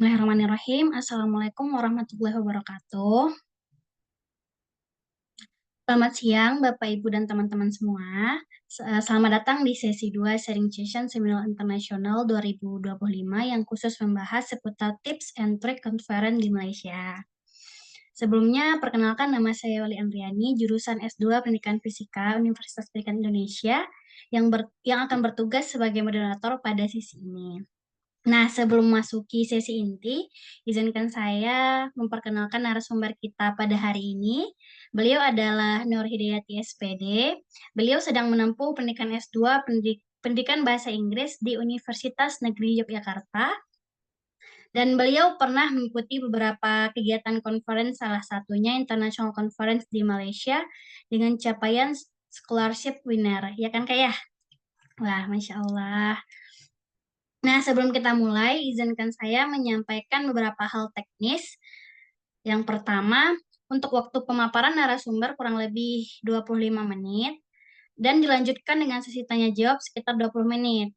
Bismillahirrahmanirrahim. Assalamualaikum warahmatullahi wabarakatuh. Selamat siang, Bapak, Ibu, dan teman-teman semua. Selamat datang di sesi 2 Sharing Session Seminar Internasional 2025 yang khusus membahas seputar tips and trick conference di Malaysia. Sebelumnya, perkenalkan nama saya Wali Andriani, jurusan S2 Pendidikan Fisika Universitas Pendidikan Indonesia yang akan bertugas sebagai moderator pada sesi ini. Nah, sebelum memasuki sesi inti, izinkan saya memperkenalkan narasumber kita pada hari ini. Beliau adalah Nur Hidayati SPD. Beliau sedang menempuh pendidikan S2 Pendidikan Bahasa Inggris di Universitas Negeri Yogyakarta. Dan beliau pernah mengikuti beberapa kegiatan conference, salah satunya International Conference di Malaysia dengan capaian scholarship winner. Ya kan, Kak ya? Wah, Masya Allah. Nah, sebelum kita mulai, izinkan saya menyampaikan beberapa hal teknis. Yang pertama, untuk waktu pemaparan narasumber kurang lebih 25 menit, dan dilanjutkan dengan sesi tanya jawab sekitar 20 menit.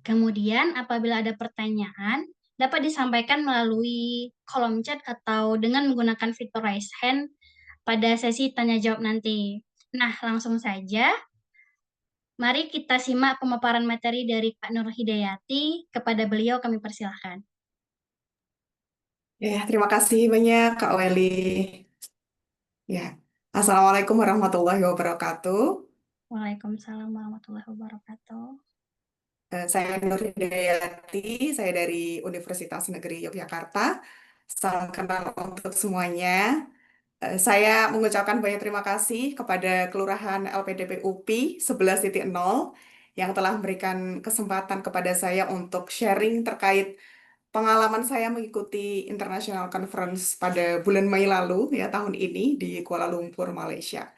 Kemudian, apabila ada pertanyaan, dapat disampaikan melalui kolom chat atau dengan menggunakan fitur raise hand pada sesi tanya jawab nanti. Nah, langsung saja. Mari kita simak pemaparan materi dari Kak Nur Hidayati. Kepada beliau kami persilahkan. Ya, terima kasih banyak Kak Weli. Ya, Assalamualaikum warahmatullahi wabarakatuh. Waalaikumsalam warahmatullahi wabarakatuh. Saya Nur Hidayati, saya dari Universitas Negeri Yogyakarta. Salam kenal untuk semuanya. Saya mengucapkan banyak terima kasih kepada Kelurahan LPDP UPI 11.0 yang telah memberikan kesempatan kepada saya untuk sharing terkait pengalaman saya mengikuti International Conference pada bulan Mei lalu, ya tahun ini di Kuala Lumpur, Malaysia.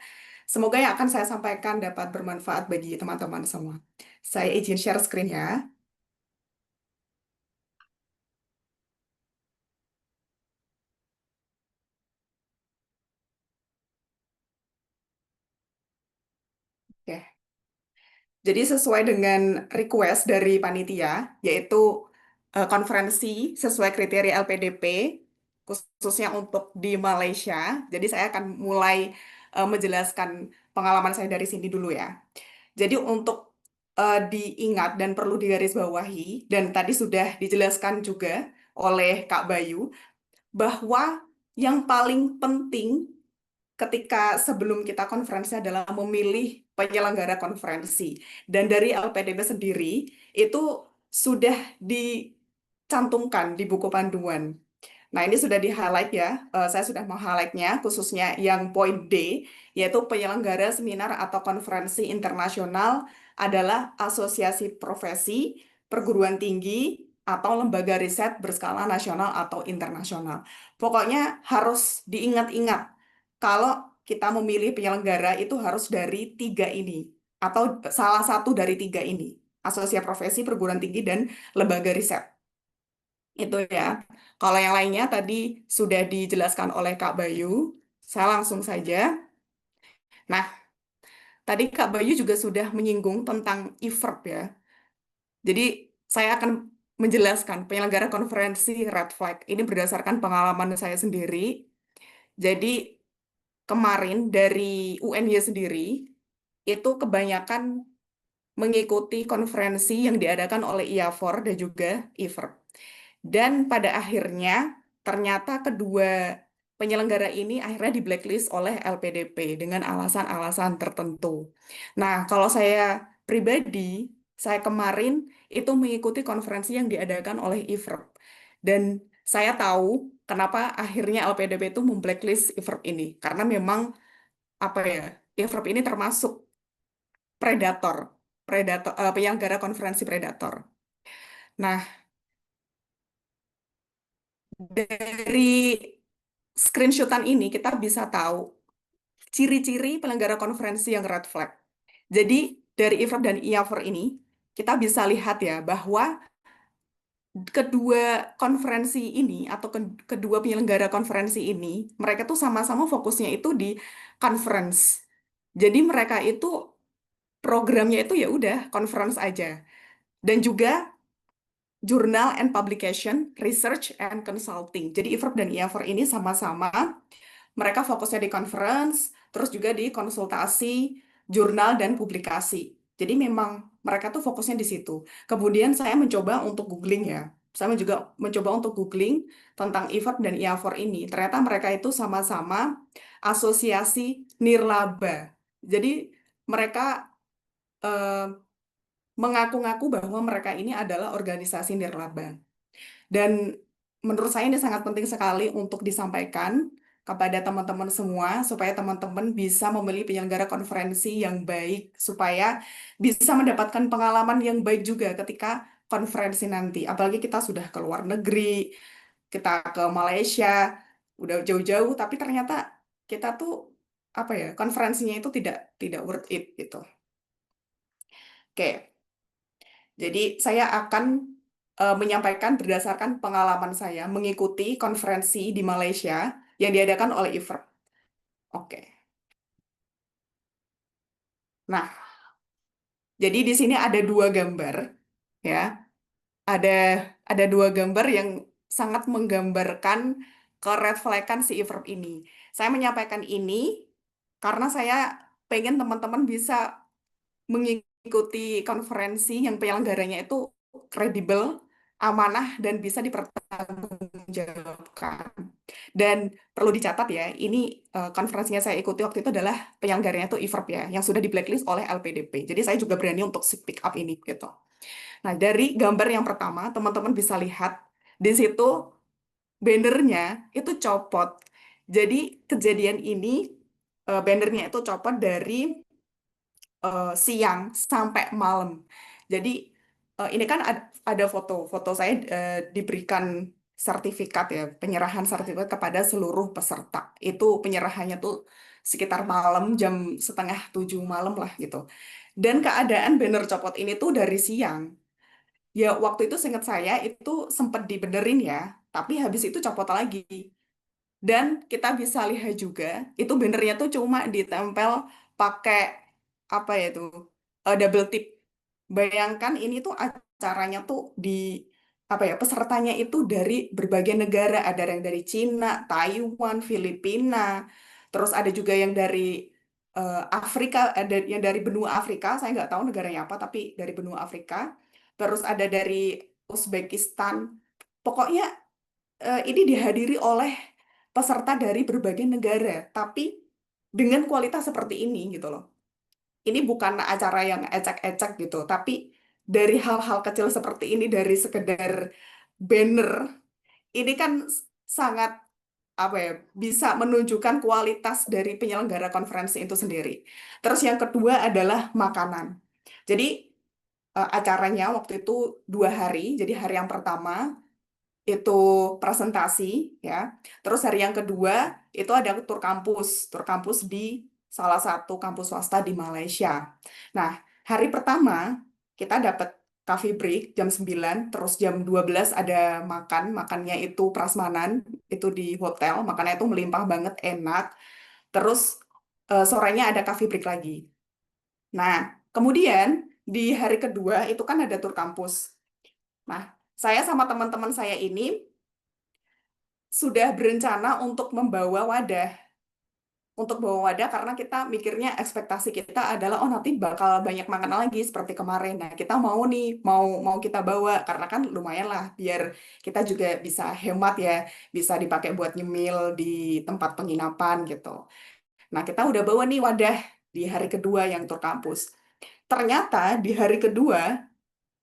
Semoga yang akan saya sampaikan dapat bermanfaat bagi teman-teman semua. Saya izin share screen ya. Oke. Jadi sesuai dengan request dari panitia, yaitu konferensi sesuai kriteria LPDP, khususnya untuk di Malaysia. Jadi saya akan mulai menjelaskan pengalaman saya dari sini dulu ya. Jadi untuk diingat dan perlu digarisbawahi, dan tadi sudah dijelaskan juga oleh Kak Bayu, bahwa yang paling penting ketika sebelum kita konferensi adalah memilih penyelenggara konferensi. Dan dari LPDP sendiri, itu sudah dicantumkan di buku panduan. Nah, ini sudah di-highlight ya. Saya sudah meng-highlightnya, khususnya yang poin D, yaitu penyelenggara seminar atau konferensi internasional adalah asosiasi profesi, perguruan tinggi, atau lembaga riset berskala nasional atau internasional. Pokoknya harus diingat-ingat, kalau kita memilih penyelenggara itu harus dari tiga ini, atau salah satu dari tiga ini, asosiasi profesi, perguruan tinggi, dan lembaga riset. Itu ya. Kalau yang lainnya tadi sudah dijelaskan oleh Kak Bayu, saya langsung saja. Nah, tadi Kak Bayu juga sudah menyinggung tentang e-verb ya. Jadi saya akan menjelaskan penyelenggara konferensi Red Flag. Ini berdasarkan pengalaman saya sendiri. Jadi kemarin dari UNY sendiri, itu kebanyakan mengikuti konferensi yang diadakan oleh IAFOR dan juga e-verb. Dan pada akhirnya, ternyata kedua penyelenggara ini akhirnya di blacklist oleh LPDP dengan alasan-alasan tertentu. Nah, kalau saya pribadi, saya kemarin itu mengikuti konferensi yang diadakan oleh IFRP. Dan saya tahu kenapa akhirnya LPDP itu memblacklist IFRP ini. Karena memang, apa ya, IFRP ini termasuk predator, penyelenggara konferensi predator. Nah, dari screenshotan ini kita bisa tahu ciri-ciri penyelenggara konferensi yang red flag. Jadi dari IFRAP dan IAFOR ini kita bisa lihat ya bahwa kedua konferensi ini atau kedua penyelenggara konferensi ini mereka tuh sama-sama fokusnya itu di conference. Jadi mereka itu programnya itu ya udah conference aja. Dan juga Journal and Publication, Research and Consulting. Jadi IFRP dan IAFR ini sama-sama mereka fokusnya di conference, terus juga di konsultasi, jurnal, dan publikasi. Jadi memang mereka tuh fokusnya di situ. Kemudian saya mencoba untuk googling ya. Saya juga mencoba untuk googling tentang IFRP dan IAFOR ini. Ternyata mereka itu sama-sama asosiasi nirlaba. Jadi mereka eh, mengaku-ngaku bahwa mereka ini adalah organisasi nirlaba. Dan menurut saya ini sangat penting sekali untuk disampaikan kepada teman-teman semua, supaya teman-teman bisa memilih penyelenggara konferensi yang baik, supaya bisa mendapatkan pengalaman yang baik juga ketika konferensi nanti. Apalagi kita sudah ke luar negeri, kita ke Malaysia, udah jauh-jauh, tapi ternyata kita tuh apa ya, konferensinya itu tidak worth it gitu. Oke. Jadi saya akan menyampaikan berdasarkan pengalaman saya mengikuti konferensi di Malaysia yang diadakan oleh IFRP. Oke. Nah, jadi di sini ada dua gambar, ya. Ada ada dua gambar yang sangat menggambarkan kereflekan si IFRP ini. Saya menyampaikan ini karena saya pengen teman-teman bisa mengikuti konferensi yang penyelenggaranya itu kredibel, amanah, dan bisa dipertanggungjawabkan. Dan perlu dicatat ya, ini konferensinya saya ikuti waktu itu adalah penyelenggaranya itu IFRP ya, yang sudah di blacklist oleh LPDP. Jadi saya juga berani untuk speak up ini gitu. Nah, dari gambar yang pertama, teman-teman bisa lihat di situ bannernya itu copot. Jadi kejadian ini bannernya itu copot dari siang sampai malam. Jadi ini kan ada foto saya diberikan sertifikat ya, penyerahan sertifikat kepada seluruh peserta. Itu penyerahannya tuh sekitar malam jam setengah 7 malam lah gitu. Dan keadaan banner copot ini tuh dari siang. Ya waktu itu seingat saya itu sempat dibenerin ya, tapi habis itu copot lagi. Dan kita bisa lihat juga, itu bannernya tuh cuma ditempel pakai apa ya itu, double tip. Bayangkan ini tuh acaranya tuh di apa ya, pesertanya itu dari berbagai negara, ada yang dari Cina, Taiwan, Filipina, terus ada juga yang dari Afrika, ada yang dari benua Afrika, saya nggak tahu negaranya apa, tapi dari benua Afrika. Terus ada dari Uzbekistan. Pokoknya ini dihadiri oleh peserta dari berbagai negara, tapi dengan kualitas seperti ini gitu loh. Ini bukan acara yang ecek-ecek gitu, tapi dari hal-hal kecil seperti ini, dari sekedar banner, ini kan sangat apa ya, bisa menunjukkan kualitas dari penyelenggara konferensi itu sendiri. Terus yang kedua adalah makanan. Jadi acaranya waktu itu 2 hari. Jadi hari yang pertama itu presentasi ya. Terus hari yang kedua itu ada tur kampus di salah satu kampus swasta di Malaysia. Nah, hari pertama kita dapat coffee break jam 9, terus jam 12 ada makan, makannya itu prasmanan, itu di hotel, makannya itu melimpah banget, enak. Terus sorenya ada coffee break lagi. Nah, kemudian di hari kedua itu kan ada tur kampus. Nah, saya sama teman-teman saya ini sudah berencana untuk membawa wadah. Untuk bawa wadah karena kita mikirnya ekspektasi kita adalah oh nanti bakal banyak makan lagi seperti kemarin. Nah, kita mau nih, mau mau kita bawa karena kan lumayan lah biar kita juga bisa hemat ya, bisa dipakai buat nyemil di tempat penginapan gitu. Nah, kita udah bawa nih wadah di hari kedua yang tur kampus. Ternyata di hari kedua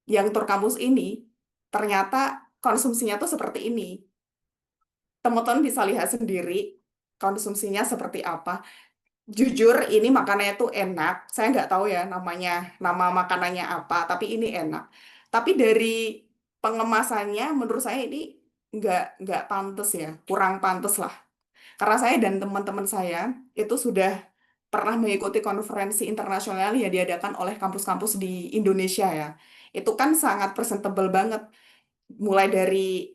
yang tur kampus ini ternyata konsumsinya tuh seperti ini. Teman-teman bisa lihat sendiri konsumsinya seperti apa. Jujur, ini makanannya tuh enak. Saya nggak tahu ya namanya, nama makanannya apa, tapi ini enak. Tapi dari pengemasannya, menurut saya ini nggak pantas ya, kurang pantas lah. Karena saya dan teman-teman saya itu sudah pernah mengikuti konferensi internasional yang diadakan oleh kampus-kampus di Indonesia ya. Itu kan sangat presentable banget, mulai dari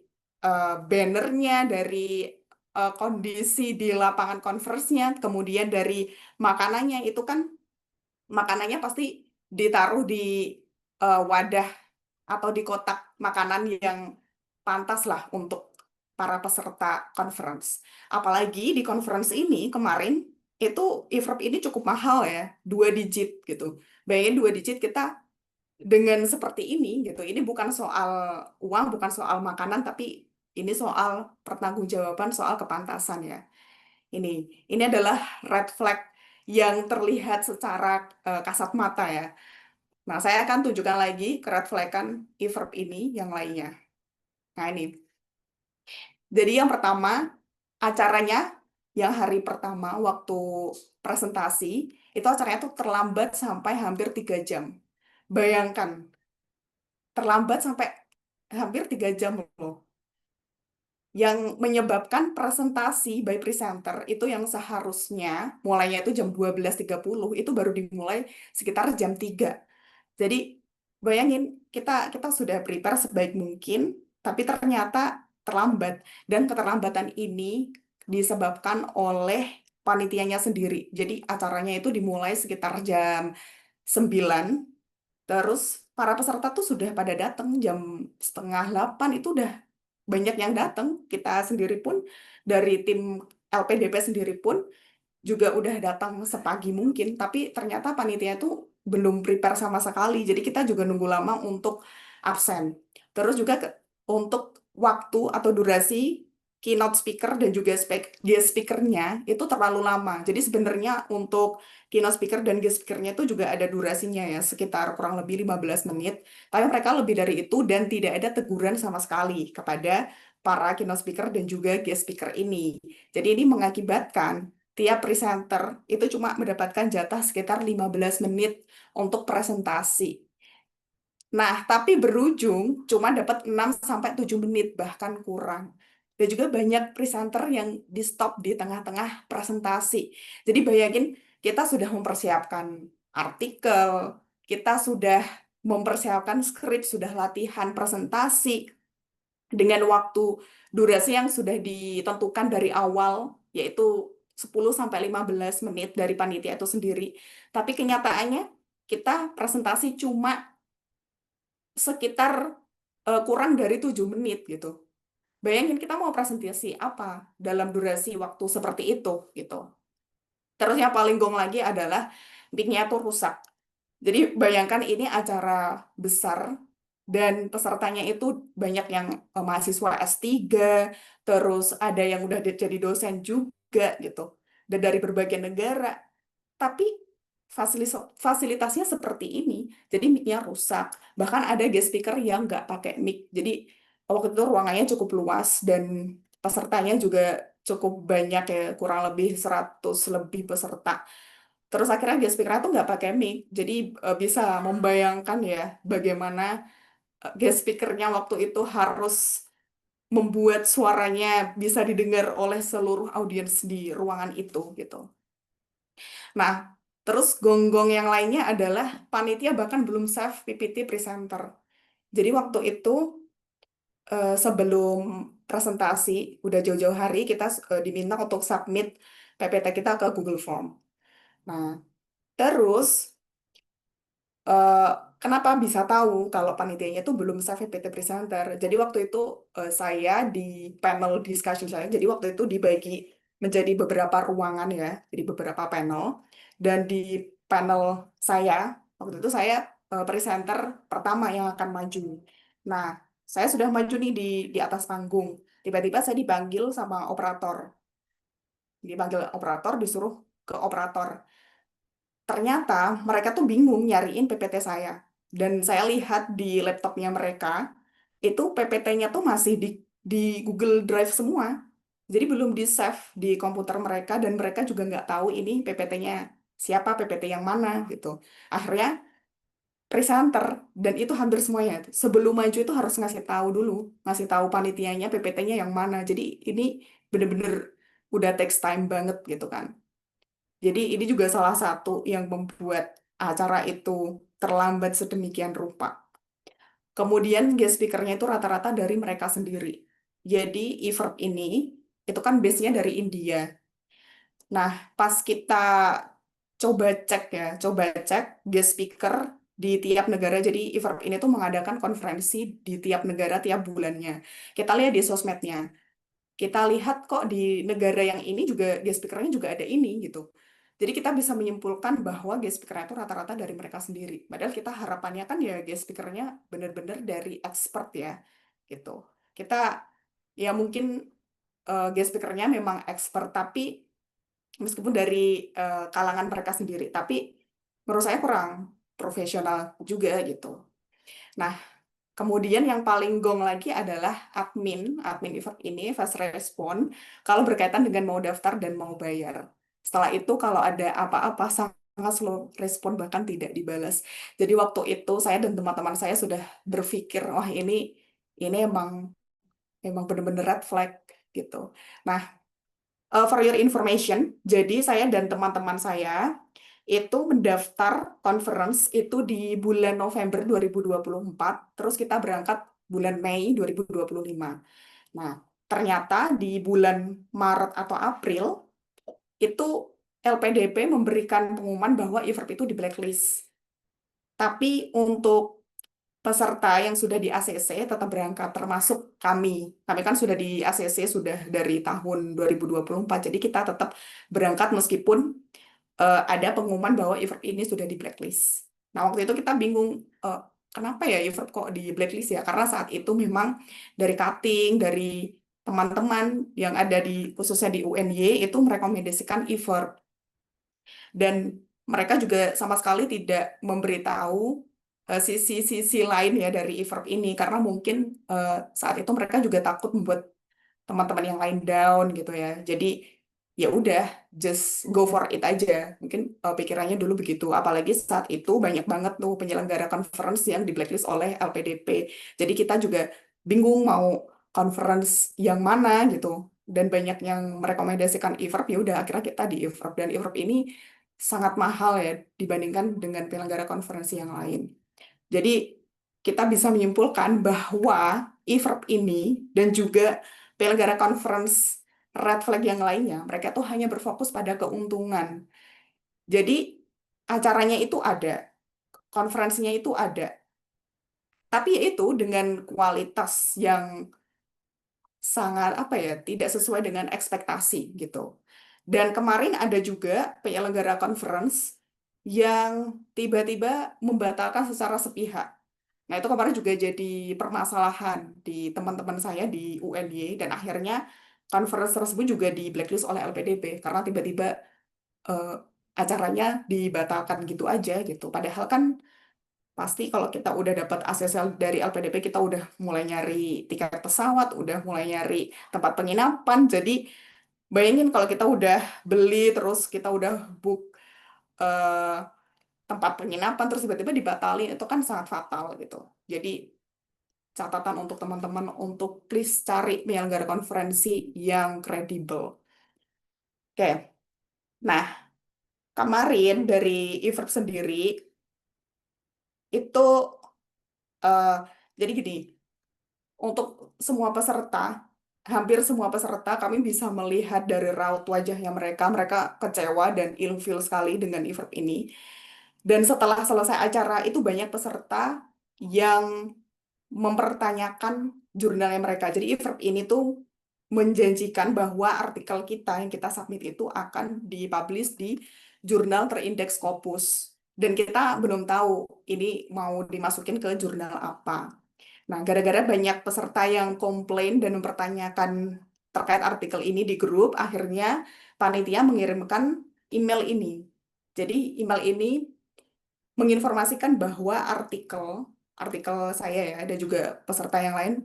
bannernya, dari kondisi di lapangan converse-nya, kemudian dari makanannya, itu kan makanannya pasti ditaruh di wadah atau di kotak makanan yang pantas lah untuk para peserta conference. Apalagi di conference ini kemarin itu e-verb ini cukup mahal ya, 2 digit gitu. Bayangin 2 digit kita dengan seperti ini gitu. Ini bukan soal uang, bukan soal makanan, tapi ini soal pertanggungjawaban soal kepantasan ya. Ini ini adalah red flag yang terlihat secara kasat mata ya. Nah, saya akan tunjukkan lagi ke red flag-an e-verb ini yang lainnya. Nah, ini. Jadi yang pertama, acaranya yang hari pertama waktu presentasi, itu acaranya tuh terlambat sampai hampir 3 jam. Bayangkan, terlambat sampai hampir 3 jam loh. Yang menyebabkan presentasi by presenter itu yang seharusnya mulainya itu jam 12.30 itu baru dimulai sekitar jam 3. Jadi bayangin kita kita sudah prepare sebaik mungkin, tapi ternyata terlambat dan keterlambatan ini disebabkan oleh panitianya sendiri. Jadi acaranya itu dimulai sekitar jam 9, terus para peserta tuh sudah pada datang jam setengah 8 itu udah banyak yang datang. Kita sendiri pun dari tim LPDP sendiri pun juga udah datang sepagi mungkin, tapi ternyata panitia itu belum prepare sama sekali. Jadi kita juga nunggu lama untuk absen. Terus juga untuk waktu atau durasi keynote speaker dan juga guest speakernya itu terlalu lama. Jadi sebenarnya untuk keynote speaker dan guest speakernya itu juga ada durasinya ya, sekitar kurang lebih 15 menit. Tapi mereka lebih dari itu dan tidak ada teguran sama sekali kepada para keynote speaker dan juga guest speaker ini. Jadi ini mengakibatkan tiap presenter itu cuma mendapatkan jatah sekitar 15 menit untuk presentasi. Nah, tapi berujung cuma dapat 6 sampai 7 menit bahkan kurang. Dan juga banyak presenter yang di stop di tengah-tengah presentasi. Jadi bayangin kita sudah mempersiapkan artikel, kita sudah mempersiapkan skrip, sudah latihan presentasi dengan waktu durasi yang sudah ditentukan dari awal, yaitu 10 sampai 15 menit dari panitia itu sendiri. Tapi kenyataannya kita presentasi cuma sekitar kurang dari 7 menit gitu. Bayangin kita mau presentasi apa dalam durasi waktu seperti itu gitu. Terus yang paling gong lagi adalah mic-nya tuh rusak. Jadi bayangkan ini acara besar dan pesertanya itu banyak yang mahasiswa S3, terus ada yang udah jadi dosen juga gitu. Dan dari berbagai negara. Tapi fasilitasnya seperti ini. Jadi mic-nya rusak. Bahkan ada guest speaker yang nggak pakai mic. Jadi waktu itu ruangannya cukup luas dan pesertanya juga cukup banyak ya, kurang lebih 100 lebih peserta. Terus akhirnya guest speaker tuh nggak pakai mic. Jadi bisa membayangkan ya bagaimana guest speakernya waktu itu harus membuat suaranya bisa didengar oleh seluruh audiens di ruangan itu gitu. Nah, terus gonggong yang lainnya adalah panitia bahkan belum save PPT presenter. Jadi waktu itu sebelum presentasi, udah jauh-jauh hari kita diminta untuk submit PPT kita ke Google Form. Nah, terus eh, kenapa bisa tahu kalau panitianya itu belum save PPT presenter? Jadi waktu itu saya di panel discussion saya, jadi waktu itu dibagi menjadi beberapa ruangan ya, jadi beberapa panel. Dan di panel saya, waktu itu saya presenter pertama yang akan maju. Nah, saya sudah maju nih di atas panggung. Tiba-tiba saya dipanggil sama operator. Dipanggil operator, disuruh ke operator. Ternyata mereka tuh bingung nyariin PPT saya. Dan saya lihat di laptopnya mereka, itu PPT-nya tuh masih di Google Drive semua. Jadi belum di-save di komputer mereka dan mereka juga nggak tahu ini PPT-nya siapa, PPT yang mana gitu. Akhirnya presenter dan itu hampir semuanya. Sebelum maju itu harus ngasih tahu dulu, ngasih tahu panitianya PPT-nya yang mana. Jadi ini bener-bener udah takes time banget gitu kan. Jadi ini juga salah satu yang membuat acara itu terlambat sedemikian rupa. Kemudian guest speaker-nya itu rata-rata dari mereka sendiri. Jadi e-verb ini itu kan base-nya dari India. Nah, pas kita coba cek ya, coba cek guest speaker di tiap negara. Jadi IFERP ini tuh mengadakan konferensi di tiap negara tiap bulannya. Kita lihat di sosmednya. Kita lihat kok di negara yang ini juga guest speaker-nya juga ada ini gitu. Jadi kita bisa menyimpulkan bahwa guest speaker itu rata-rata dari mereka sendiri. Padahal kita harapannya kan ya guest speaker-nya benar-benar dari expert ya gitu. Kita ya mungkin guest speaker-nya memang expert tapi meskipun dari kalangan mereka sendiri, tapi menurut saya kurang profesional juga gitu. Nah, kemudian yang paling gong lagi adalah admin event ini fast respon kalau berkaitan dengan mau daftar dan mau bayar. Setelah itu kalau ada apa-apa sangat slow respon bahkan tidak dibalas. Jadi waktu itu saya dan teman-teman saya sudah berpikir, wah ini emang benar-benar red flag gitu. Nah, for your information, jadi saya dan teman-teman saya itu mendaftar conference itu di bulan November 2024, terus kita berangkat bulan Mei 2025. Nah, ternyata di bulan Maret atau April itu LPDP memberikan pengumuman bahwa event itu di blacklist. Tapi untuk peserta yang sudah di ACC tetap berangkat, termasuk kami. Kami kan sudah di ACC sudah dari tahun 2024, jadi kita tetap berangkat meskipun ada pengumuman bahwa event ini sudah di blacklist. Nah, waktu itu kita bingung, eh, kenapa ya event kok di blacklist ya? Karena saat itu memang dari cutting, dari teman-teman yang ada di khususnya di UNY itu merekomendasikan event dan mereka juga sama sekali tidak memberitahu sisi-sisi lain ya dari e-verb ini karena mungkin saat itu mereka juga takut membuat teman-teman yang lain down gitu ya. Jadi ya udah just go for it aja. Mungkin pikirannya dulu begitu. Apalagi saat itu banyak banget tuh penyelenggara conference yang di blacklist oleh LPDP. Jadi kita juga bingung mau conference yang mana gitu. Dan banyak yang merekomendasikan e-verb, ya udah akhirnya kita di e-verb. Dan e-verb ini sangat mahal ya dibandingkan dengan penyelenggara konferensi yang lain. Jadi kita bisa menyimpulkan bahwa e-verb ini dan juga penyelenggara conference red flag yang lainnya, mereka tuh hanya berfokus pada keuntungan. Jadi acaranya itu ada, konferensinya itu ada, tapi yaitu dengan kualitas yang sangat apa ya, tidak sesuai dengan ekspektasi gitu. Dan kemarin ada juga penyelenggara conference yang tiba-tiba membatalkan secara sepihak. Nah, itu kemarin juga jadi permasalahan di teman-teman saya di UNY dan akhirnya conference tersebut juga di blacklist oleh LPDP karena tiba-tiba eh, acaranya dibatalkan gitu aja gitu. Padahal kan pasti kalau kita udah dapat ACC dari LPDP kita udah mulai nyari tiket pesawat, udah mulai nyari tempat penginapan. Jadi bayangin kalau kita udah beli terus kita udah book eh, tempat penginapan terus tiba-tiba dibatalin itu kan sangat fatal gitu. Jadi catatan untuk teman-teman untuk please cari penyelenggara konferensi yang kredibel. Oke, nah kemarin dari Everb sendiri itu eh, jadi gini, untuk semua peserta, hampir semua peserta kami bisa melihat dari raut wajahnya mereka, mereka kecewa dan ilfil sekali dengan Everb ini. Dan setelah selesai acara itu banyak peserta yang mempertanyakan jurnalnya mereka. Jadi Verb ini tuh menjanjikan bahwa artikel kita yang kita submit itu akan dipublish di jurnal terindeks Scopus. Dan kita belum tahu ini mau dimasukin ke jurnal apa. Nah, gara-gara banyak peserta yang komplain dan mempertanyakan terkait artikel ini di grup, akhirnya panitia mengirimkan email ini. Jadi email ini menginformasikan bahwa artikel saya ya ada juga peserta yang lain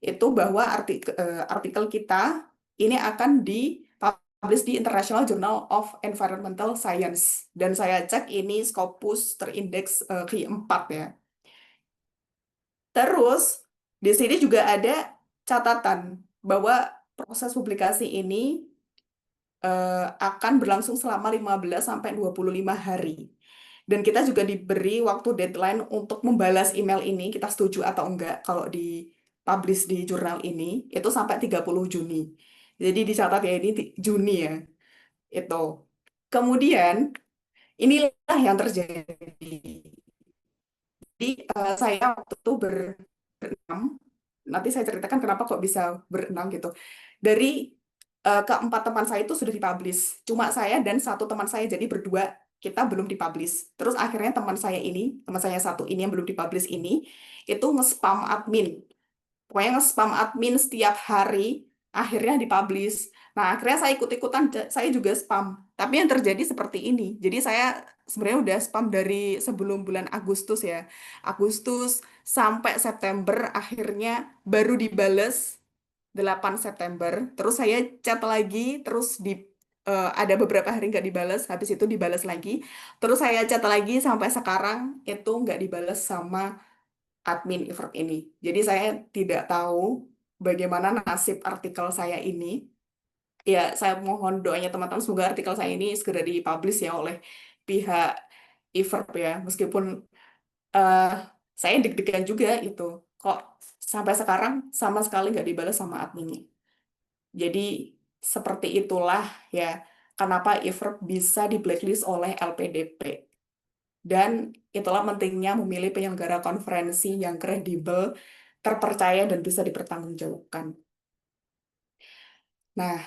itu bahwa artikel kita ini akan dipublish di International Journal of Environmental Science dan saya cek ini Scopus terindeks keempat ya. Terus di sini juga ada catatan bahwa proses publikasi ini akan berlangsung selama 15 sampai 25 hari. Dan kita juga diberi waktu deadline untuk membalas email ini, kita setuju atau enggak kalau di-publish di jurnal ini, itu sampai 30 Juni. Jadi dicatat ya ini Juni ya, itu. Kemudian, inilah yang terjadi. saya waktu itu berenam. Nanti saya ceritakan kenapa kok bisa berenam gitu. Dari keempat teman saya itu sudah dipublish. Cuma saya dan satu teman saya, jadi berdua kita belum dipublish. Terus akhirnya teman saya satu ini yang belum dipublish ini, itu nge-spam admin. Pokoknya nge-spam admin setiap hari, akhirnya dipublish. Nah, akhirnya saya ikut-ikutan, saya juga spam. Tapi yang terjadi seperti ini. Jadi saya sebenarnya udah spam dari sebelum bulan Agustus ya. Agustus sampai September, akhirnya baru dibales 8 September. Terus saya chat lagi, terus ada beberapa hari nggak dibales, habis itu dibales lagi. Terus saya chat lagi sampai sekarang, itu nggak dibales sama admin Evert ini. Jadi saya tidak tahu bagaimana nasib artikel saya ini. Ya, saya mohon doanya teman-teman semoga artikel saya ini segera dipublish ya oleh pihak Evert ya. Meskipun eh, saya deg-degan juga itu. Kok sampai sekarang sama sekali nggak dibalas sama adminnya. Jadi seperti itulah ya kenapa Evert bisa di blacklist oleh LPDP. Dan itulah pentingnya memilih penyelenggara konferensi yang kredibel, terpercaya, dan bisa dipertanggungjawabkan. Nah,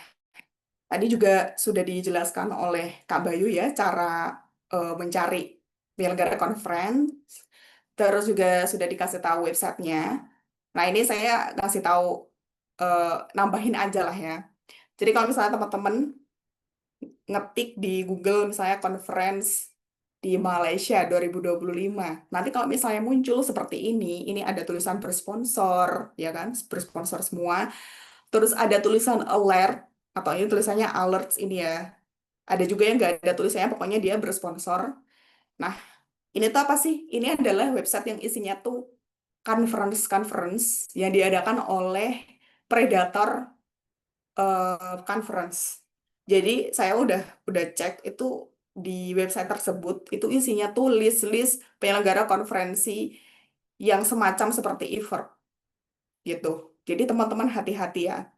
tadi juga sudah dijelaskan oleh Kak Bayu ya, cara mencari penyelenggara conference, terus juga sudah dikasih tahu websitenya. Nah, ini saya kasih tahu, eh, nambahin aja lah ya. Jadi kalau misalnya teman-teman ngetik di Google misalnya conference di Malaysia 2025. Nanti kalau misalnya muncul seperti ini ada tulisan bersponsor, ya kan, bersponsor semua. Terus ada tulisan alert, atau ini tulisannya alerts ini ya. Ada juga yang nggak ada tulisannya, pokoknya dia bersponsor. Nah, ini tuh apa sih? Ini adalah website yang isinya tuh conference-conference yang diadakan oleh predator conference. Jadi saya udah cek itu di website tersebut itu isinya tuh list-list penyelenggara konferensi yang semacam seperti Evert gitu. Jadi teman-teman hati-hati ya.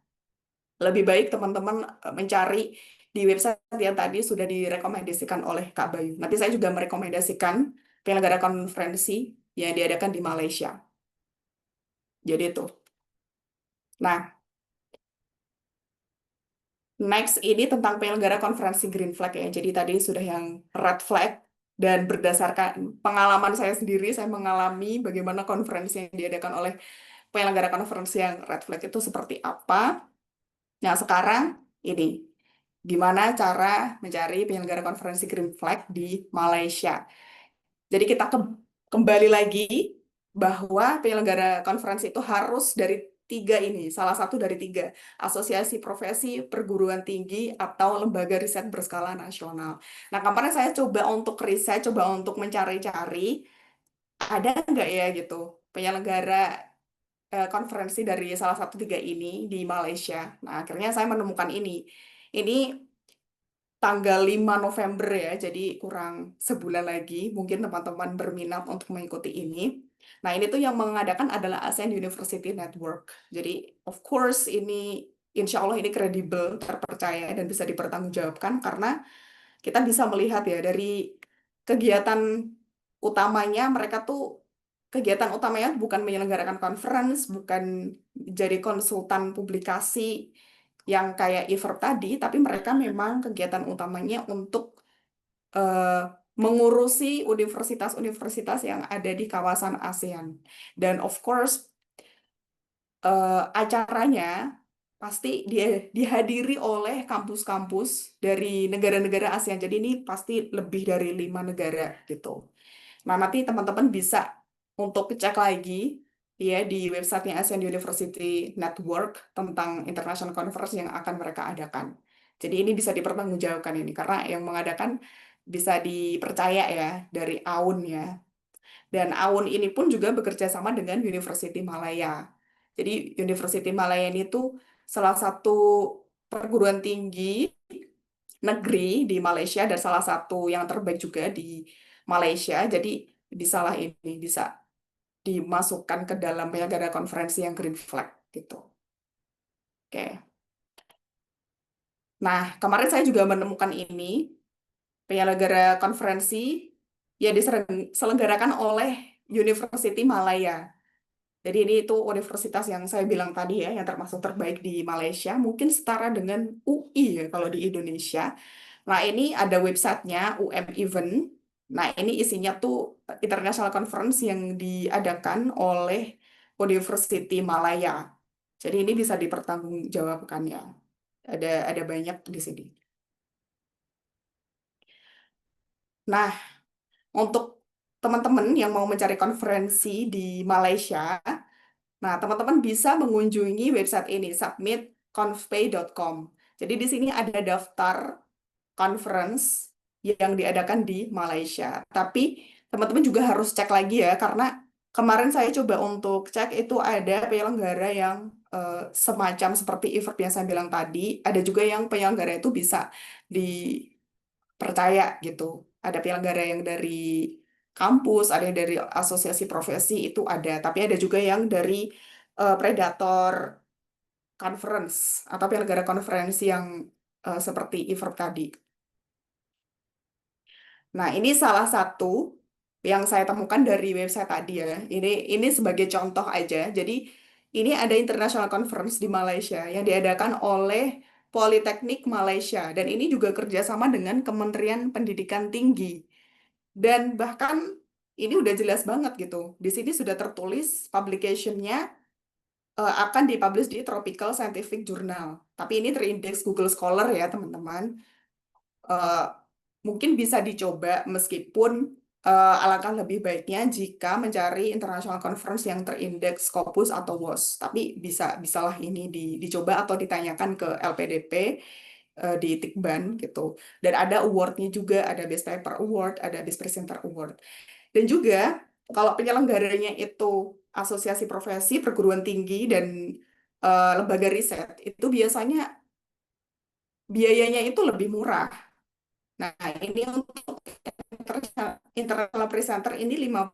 Lebih baik teman-teman mencari di website yang tadi sudah direkomendasikan oleh Kak Bayu. Nanti saya juga merekomendasikan penyelenggara konferensi yang diadakan di Malaysia. Jadi itu. Nah, next ini tentang penyelenggara konferensi Green Flag ya. Jadi tadi sudah yang Red Flag dan berdasarkan pengalaman saya sendiri, saya mengalami bagaimana konferensi yang diadakan oleh penyelenggara konferensi yang Red Flag itu seperti apa. Nah, sekarang ini gimana cara mencari penyelenggara konferensi Green Flag di Malaysia. Jadi kita kembali lagi bahwa penyelenggara konferensi itu harus dari tiga ini, salah satu dari tiga, asosiasi profesi, perguruan tinggi, atau lembaga riset berskala nasional. Nah, kemarin saya coba untuk riset, coba untuk mencari-cari, ada nggak ya gitu, penyelenggara konferensi dari salah satu tiga ini di Malaysia. Nah, akhirnya saya menemukan ini. Ini tanggal 5 November ya, jadi kurang sebulan lagi. Mungkin teman-teman berminat untuk mengikuti ini. Nah, ini tuh yang mengadakan adalah ASEAN University Network. Jadi, of course, ini insya Allah ini kredibel, terpercaya, dan bisa dipertanggungjawabkan karena kita bisa melihat ya dari kegiatan utamanya mereka tuh kegiatan utamanya bukan menyelenggarakan conference, bukan jadi konsultan publikasi yang kayak Evert tadi, tapi mereka memang kegiatan utamanya untuk eh, mengurusi universitas-universitas yang ada di kawasan ASEAN. Dan of course acaranya pasti dia dihadiri oleh kampus-kampus dari negara-negara ASEAN. Jadi ini pasti lebih dari 5 negara gitu. Nah, nanti teman-teman bisa untuk cek lagi ya di websitenya ASEAN University Network tentang International Conference yang akan mereka adakan. Jadi ini bisa dipertanggungjawabkan ini karena yang mengadakan bisa dipercaya ya dari AUN ya. Dan AUN ini pun juga bekerja sama dengan University Malaya. Jadi University Malaya ini tuh salah satu perguruan tinggi negeri di Malaysia dan salah satu yang terbaik juga di Malaysia. Jadi bisalah ini bisa dimasukkan ke dalam penyelenggara konferensi yang Green Flag gitu. Oke. Nah, kemarin saya juga menemukan ini penyelenggara konferensi yang diselenggarakan oleh University Malaya. Jadi ini itu universitas yang saya bilang tadi ya, yang termasuk terbaik di Malaysia, mungkin setara dengan UI ya kalau di Indonesia. Nah ini ada websitenya UM Event. Nah ini isinya tuh international conference yang diadakan oleh University Malaya. Jadi ini bisa dipertanggungjawabkan ya. Ada banyak di sini. Nah untuk teman-teman yang mau mencari konferensi di Malaysia, nah, teman-teman bisa mengunjungi website ini, submitconfpay.com. Jadi di sini ada daftar conference yang diadakan di Malaysia. Tapi teman-teman juga harus cek lagi ya, karena kemarin saya coba untuk cek itu ada penyelenggara yang semacam seperti event yang saya bilang tadi, ada juga yang penyelenggara itu bisa dipercaya gitu. Ada penyelenggara yang dari kampus, ada yang dari asosiasi profesi itu ada, tapi ada juga yang dari predator conference atau penyelenggara konferensi yang seperti event tadi. Nah, ini salah satu yang saya temukan dari website tadi ya. Ini sebagai contoh aja. Jadi ini ada international conference di Malaysia yang diadakan oleh Politeknik Malaysia dan ini juga kerjasama dengan Kementerian Pendidikan Tinggi. Dan bahkan ini udah jelas banget gitu. Di sini sudah tertulis publication-nya akan dipublish di Tropical Scientific Journal. Tapi ini terindeks Google Scholar ya, teman-teman. Eh, Mungkin bisa dicoba meskipun alangkah lebih baiknya jika mencari international conference yang terindeks Scopus atau WOS. Tapi bisalah ini dicoba atau ditanyakan ke LPDP di Tikban gitu. Dan ada awardnya juga, ada Best Paper Award, ada Best Presenter Award. Dan juga kalau penyelenggaranya itu asosiasi profesi, perguruan tinggi, dan lembaga riset, itu biasanya biayanya itu lebih murah. Nah, ini untuk international presenter ini 50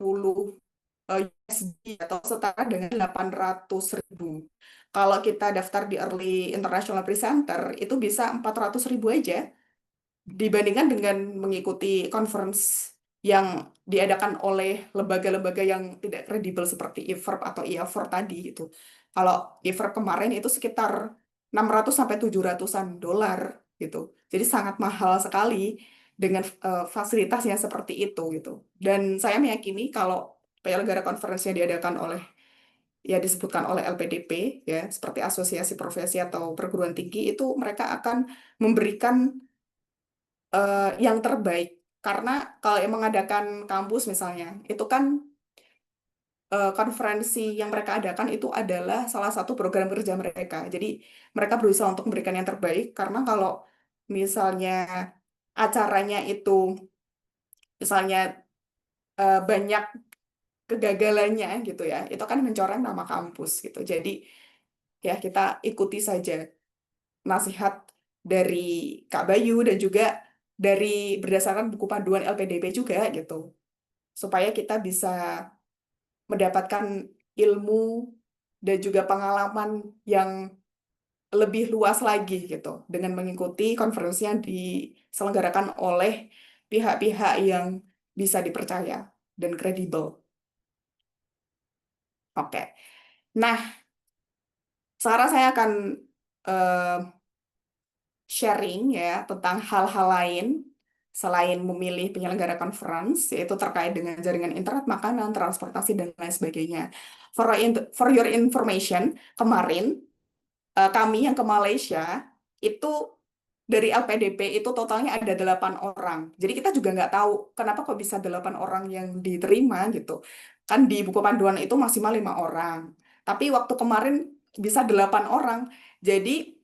USD atau setara dengan 800.000. Kalau kita daftar di Early International Presenter, itu bisa 400.000 aja dibandingkan dengan mengikuti conference yang diadakan oleh lembaga-lembaga yang tidak kredibel seperti eVerb atau iAVerb tadi gitu. Kalau eVerb kemarin itu sekitar 600 sampai 700-an dolar gitu. Jadi sangat mahal sekali dengan fasilitas yang seperti itu gitu. Dan saya meyakini kalau penyelenggara konferensi yang diadakan oleh ya disebutkan oleh LPDP ya seperti asosiasi profesi atau perguruan tinggi itu mereka akan memberikan yang terbaik. Karena kalau yang mengadakan kampus misalnya, itu kan konferensi yang mereka adakan itu adalah salah satu program kerja mereka. Jadi mereka berusaha untuk memberikan yang terbaik. Karena kalau misalnya acaranya itu misalnya banyak kegagalannya gitu ya, itu kan mencoreng nama kampus gitu. Jadi ya kita ikuti saja nasihat dari Kak Bayu dan juga dari berdasarkan buku panduan LPDP juga gitu. Supaya kita bisa mendapatkan ilmu dan juga pengalaman yang lebih luas lagi gitu dengan mengikuti konferensi yang diselenggarakan oleh pihak-pihak yang bisa dipercaya dan kredibel. Oke. Nah, sekarang saya akan eh, sharing ya tentang hal-hal lain selain memilih penyelenggara conference, yaitu terkait dengan jaringan internet, makanan, transportasi, dan lain sebagainya. For your information, kemarin kami yang ke Malaysia itu dari LPDP itu totalnya ada 8 orang. Jadi kita juga nggak tahu kenapa kok bisa 8 orang yang diterima gitu. Kan di buku panduan itu maksimal 5 orang. Tapi waktu kemarin bisa 8 orang. Jadi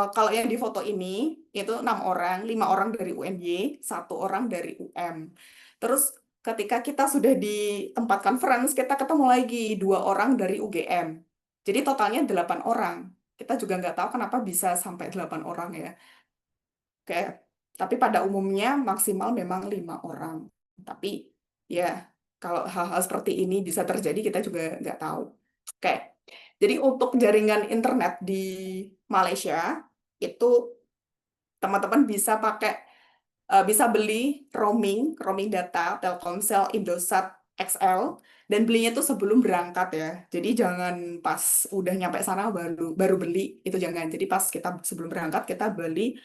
kalau yang di foto ini itu 6 orang, 5 orang dari UNY, 1 orang dari UM. Terus ketika kita sudah di tempat conference, kita ketemu lagi 2 orang dari UGM. Jadi totalnya 8 orang. Kita juga nggak tahu kenapa bisa sampai 8 orang ya. Oke, tapi pada umumnya maksimal memang 5 orang. Tapi ya kalau hal-hal seperti ini bisa terjadi kita juga nggak tahu. Oke, jadi untuk jaringan internet di Malaysia itu teman-teman bisa beli roaming data Telkomsel, Indosat XL dan belinya tuh sebelum berangkat ya. Jadi jangan pas udah nyampe sana baru baru beli, itu jangan. Jadi pas kita sebelum berangkat kita beli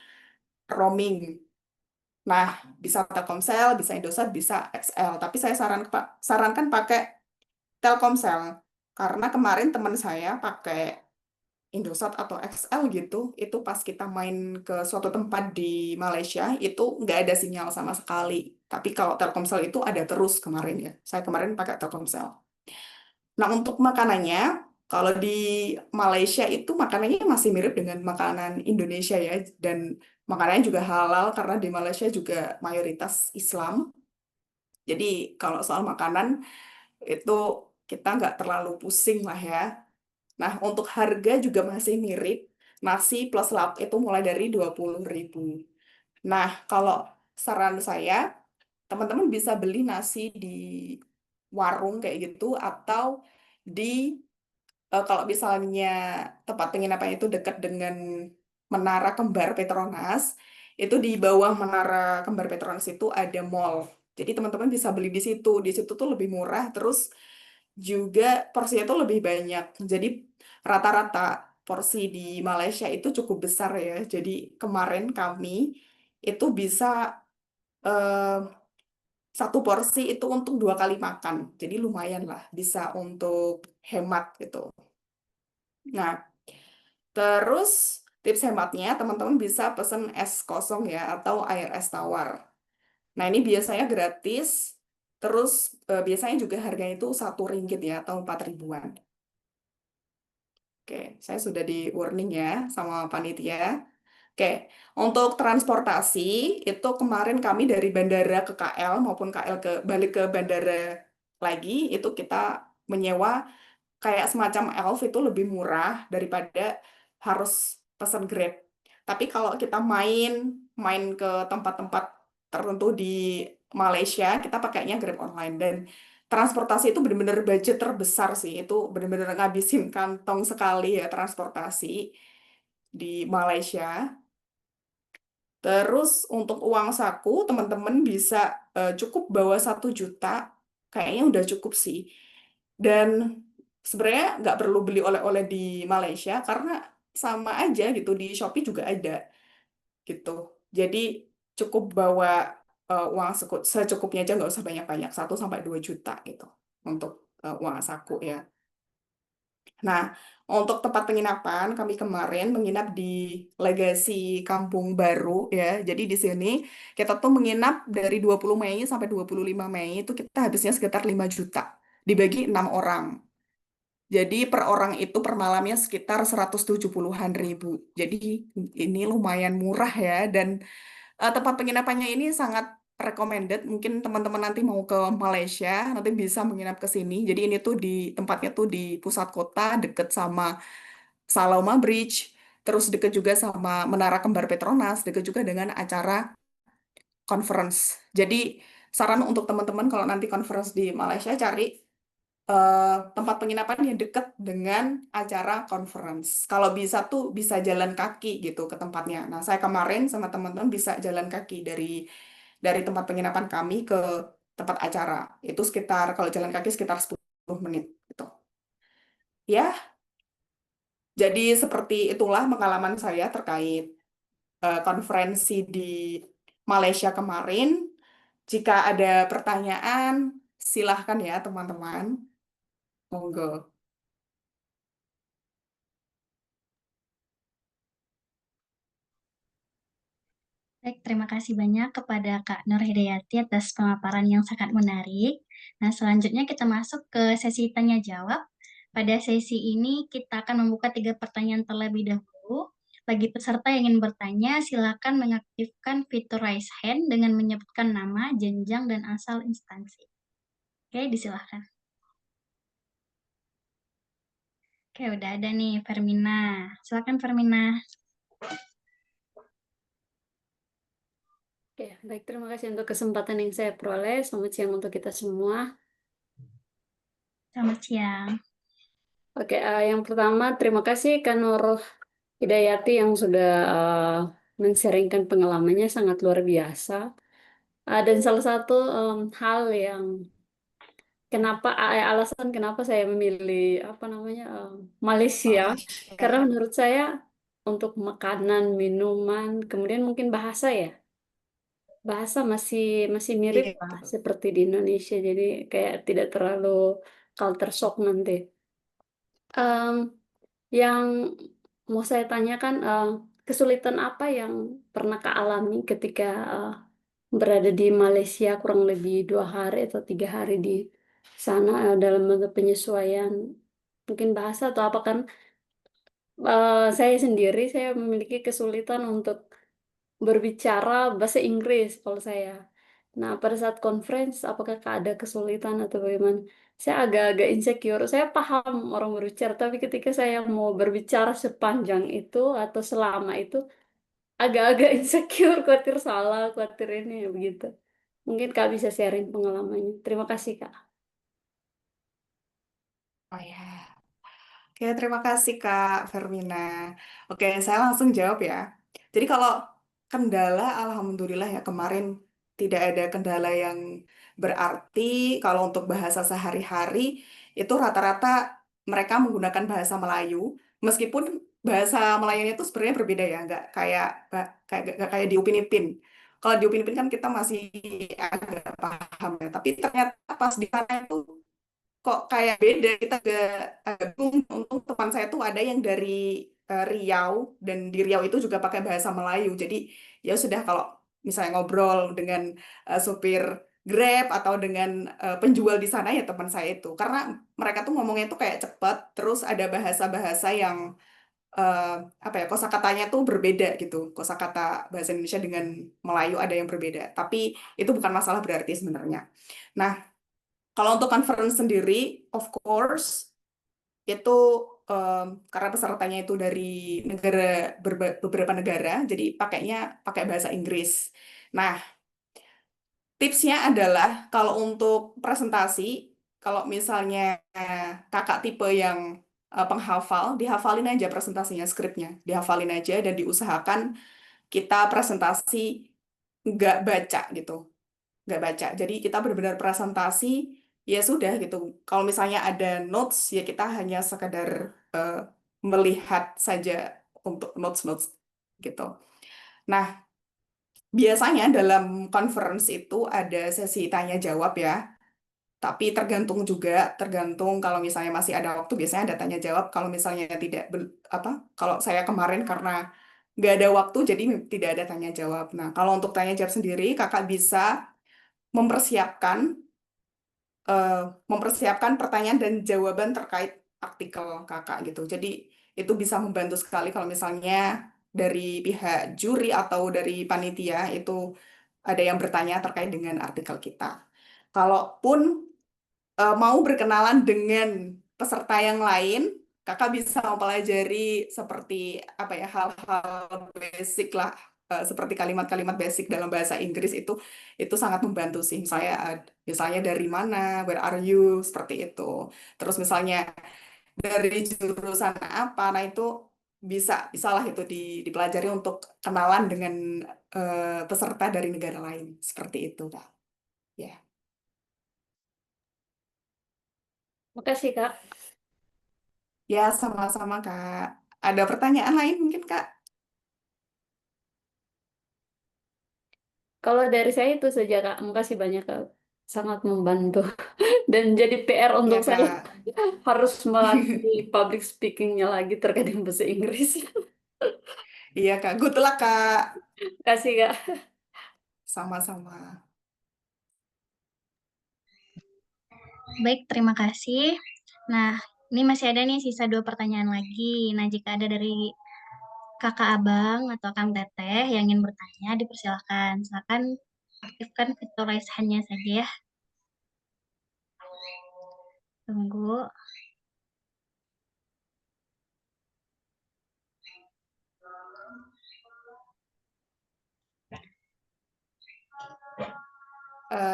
roaming. Nah, bisa Telkomsel, bisa Indosat, bisa XL. Tapi saya sarankan pakai Telkomsel karena kemarin teman saya pakai Indosat atau XL gitu, itu pas kita main ke suatu tempat di Malaysia, itu nggak ada sinyal sama sekali. Tapi kalau Telkomsel itu ada terus kemarin ya. Saya kemarin pakai Telkomsel. Nah, untuk makanannya, kalau di Malaysia itu makanannya masih mirip dengan makanan Indonesia ya. Dan makanannya juga halal karena di Malaysia juga mayoritas Islam. Jadi kalau soal makanan itu kita nggak terlalu pusing lah ya. Nah, untuk harga juga masih mirip. Nasi plus lauk itu mulai dari 20.000. Nah, kalau saran saya, teman-teman bisa beli nasi di warung kayak gitu atau di kalau misalnya tempat penginapan itu dekat dengan Menara Kembar Petronas, itu di bawah Menara Kembar Petronas itu ada mall. Jadi teman-teman bisa beli di situ. Di situ tuh lebih murah, terus juga porsinya tuh lebih banyak. Jadi rata-rata porsi di Malaysia itu cukup besar ya. Jadi kemarin kami itu bisa eh, satu porsi itu untuk 2 kali makan. Jadi lumayan lah, bisa untuk hemat gitu. Nah, terus tips hematnya teman-teman bisa pesen es kosong ya atau air es tawar. Nah, ini biasanya gratis. Terus biasanya juga harganya itu 1 ringgit ya atau 4 ribuan. Oke, saya sudah di warning ya sama panitia. Oke, untuk transportasi itu kemarin kami dari bandara ke KL maupun KL ke balik ke bandara lagi itu kita menyewa kayak semacam elf itu lebih murah daripada harus pesan Grab. Tapi kalau kita main main ke tempat-tempat tertentu di Malaysia, kita pakainya Grab online dan transportasi itu benar-benar budget terbesar sih. Itu benar-benar ngabisin kantong sekali ya transportasi di Malaysia. Terus untuk uang saku, teman-teman bisa cukup bawa 1 juta, kayaknya udah cukup sih. Dan sebenarnya nggak perlu beli oleh-oleh di Malaysia karena sama aja gitu di Shopee juga ada gitu. Jadi cukup bawa uang secukupnya aja nggak usah banyak-banyak 1 sampai 2 juta gitu untuk uang saku ya. Nah, untuk tempat penginapan, kami kemarin menginap di Legasi Kampung Baru ya. Jadi di sini kita tuh menginap dari 20 Mei sampai 25 Mei itu kita habisnya sekitar 5 juta. Dibagi 6 orang. Jadi per orang itu per malamnya sekitar 170-an ribu. Jadi ini lumayan murah ya. Dan tempat penginapannya ini sangat recommended. Mungkin teman-teman nanti mau ke Malaysia, nanti bisa menginap ke sini. Jadi ini tuh di tempatnya tuh di pusat kota, deket sama Saloma Bridge, terus deket juga sama Menara Kembar Petronas, deket juga dengan acara conference. Jadi saran untuk teman-teman kalau nanti conference di Malaysia cari tempat penginapan yang dekat dengan acara conference. Kalau bisa tuh bisa jalan kaki gitu ke tempatnya. Nah, saya kemarin sama teman-teman bisa jalan kaki dari tempat penginapan kami ke tempat acara. Itu sekitar kalau jalan kaki sekitar 10 menit gitu. Ya, jadi seperti itulah pengalaman saya terkait konferensi di Malaysia kemarin. Jika ada pertanyaan, silahkan ya teman-teman. Monggo. Baik, terima kasih banyak kepada Kak Nur Hidayati atas pemaparan yang sangat menarik. Nah, selanjutnya kita masuk ke sesi tanya jawab. Pada sesi ini kita akan membuka 3 pertanyaan terlebih dahulu. Bagi peserta yang ingin bertanya, silakan mengaktifkan fitur raise hand dengan menyebutkan nama, jenjang, dan asal instansi. Oke, disilahkan. Oke, udah ada nih Fermina. Silakan Fermina. Oke, baik. Terima kasih untuk kesempatan yang saya peroleh. Selamat siang untuk kita semua. Selamat siang. Oke, yang pertama terima kasih Kak Nur Hidayati yang sudah men-sharingkan pengalamannya sangat luar biasa. Dan salah satu hal yang kenapa alasan kenapa saya memilih apa namanya Malaysia, karena Malaysia. menurut saya untuk makanan, minuman, kemudian mungkin bahasa ya. Bahasa masih masih mirip Iya, lah betul. seperti di Indonesia, jadi kayak tidak terlalu culture shock nanti. Em, yang mau saya tanyakan, kesulitan apa yang pernah Kak alami ketika berada di Malaysia kurang lebih 2 hari atau 3 hari di sana, dalam bentuk penyesuaian mungkin bahasa atau apa kan? Saya sendiri saya memiliki kesulitan untuk berbicara bahasa Inggris kalau saya. Nah, pada saat conference, apakah Kak ada kesulitan atau bagaimana? Saya agak-agak insecure. Saya paham orang berbicara, tapi ketika saya mau berbicara sepanjang itu atau selama itu, agak-agak insecure, khawatir salah, khawatir ini, begitu. Mungkin Kak bisa sharing pengalamannya. Terima kasih, Kak. Oh ya. Oke, terima kasih Kak Fermina. Oke, saya langsung jawab ya. Jadi kalau kendala, alhamdulillah ya kemarin tidak ada kendala yang berarti. Kalau untuk bahasa sehari-hari itu rata-rata mereka menggunakan bahasa Melayu, meskipun bahasa Melayunya itu sebenarnya berbeda ya, nggak kayak di Upin Ipin. Kalau di Upin Ipin kan kita masih agak paham ya, tapi ternyata pas di sana itu kok kayak beda, kita agak bingung. Untung teman saya tuh ada yang dari Riau, dan di Riau itu juga pakai bahasa Melayu, jadi ya sudah kalau misalnya ngobrol dengan supir Grab atau dengan penjual di sana ya teman saya itu, karena mereka tuh ngomongnya tuh kayak cepet, terus ada bahasa-bahasa yang eh, apa ya, kosakatanya tuh berbeda gitu, kosakata bahasa Indonesia dengan Melayu ada yang berbeda, tapi itu bukan masalah berarti sebenarnya. Nah, kalau untuk conference sendiri, of course, itu karena pesertanya itu dari negara beberapa negara, jadi pakai bahasa Inggris. Nah, tipsnya adalah kalau untuk presentasi, kalau misalnya kakak tipe yang penghafal, dihafalin aja presentasinya, skripnya, dihafalin aja dan diusahakan kita presentasi nggak baca gitu, nggak baca. Jadi kita benar-benar presentasi, ya sudah gitu. Kalau misalnya ada notes, ya kita hanya sekadar eh, melihat saja untuk notes-notes gitu. Nah, biasanya dalam conference itu ada sesi tanya jawab ya. Tapi tergantung kalau misalnya masih ada waktu, biasanya ada tanya jawab. Kalau misalnya tidak, apa? Kalau saya kemarin karena nggak ada waktu, jadi tidak ada tanya jawab. Nah, kalau untuk tanya jawab sendiri, kakak bisa mempersiapkan eh, mempersiapkan pertanyaan dan jawaban terkait artikel kakak gitu. Jadi itu bisa membantu sekali kalau misalnya dari pihak juri atau dari panitia itu ada yang bertanya terkait dengan artikel kita. Kalaupun mau berkenalan dengan peserta yang lain, kakak bisa mempelajari seperti apa ya, hal-hal basic lah, seperti kalimat-kalimat basic dalam bahasa Inggris itu sangat membantu sih. Misalnya dari mana, where are you, seperti itu. Terus misalnya dari jurusan apa, nah itu bisalah itu dipelajari untuk kenalan dengan peserta dari negara lain, seperti itu, Kak. Ya. Makasih, Kak. Ya, sama-sama, Kak. Ada pertanyaan lain mungkin, Kak? Kalau dari saya itu saja, Kak. Makasih banyak, Kak. Sangat membantu. Dan jadi PR untuk Ya, saya Kak. harus melatih public speakingnya lagi terkait dengan bahasa Inggris. Iya, Kak. Good luck, Kak. Kasih, Kak. Sama-sama. Baik, terima kasih. Nah, ini masih ada nih sisa 2 pertanyaan lagi. Nah, jika ada dari kakak abang atau kang teteh yang ingin bertanya, dipersilakan. Silakan aktifkan fitur raise hand-nya saja ya. Tunggu.